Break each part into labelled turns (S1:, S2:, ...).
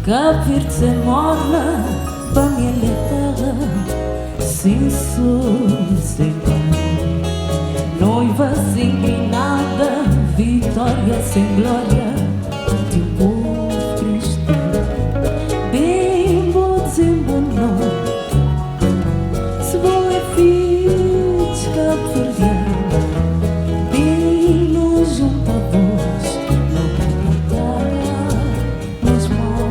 S1: Cabo Verde sem morna, para minha terra, sem sul, sem pão. Noiva sem grinada, vitória sem glória, de um povo cristão. Bem bom, sem bom nome, se bom é filhos cabo-verdiano, bem nos junta a voz, não cantar, nos morna.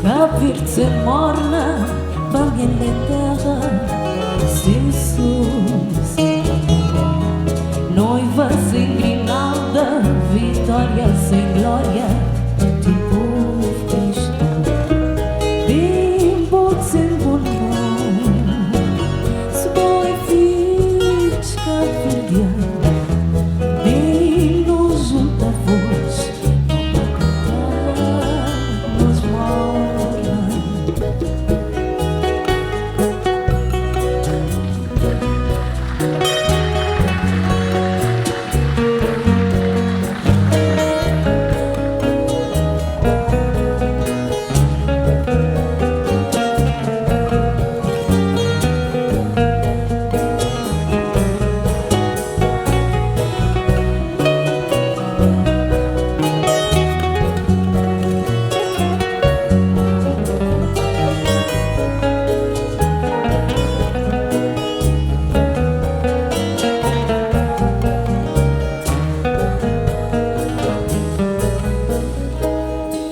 S1: Cabo Verde sem morna, para minha terra, sem sul, sem pão. Noiva sem grinalda, vitória sem glória, de um povo cristão. Bem bom sem bom nome, se bom é filhos cabo-verdiano, bem nos junta a voz, não cantar, nos morna.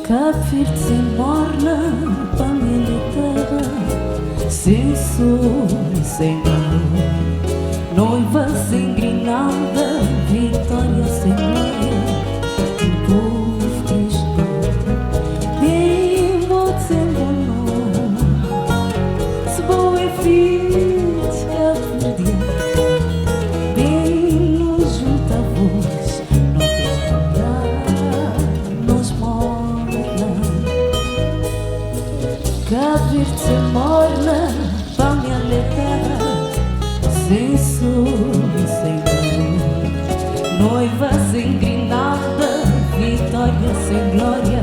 S1: Cabo Verde sem morna, para minha terra, sem sul, sem pão. Noiva sem grinalda, vitória sem glória, de um povo cristão. Bem bom sem bom nome, se bom é filhos cabo-verdiano, bem nos junta a voz, não cantar, nos morna. Cabo Verde sem morna, para minha terra, sem sul, sem pão. Noiva sem grinalda, vitória sem glória,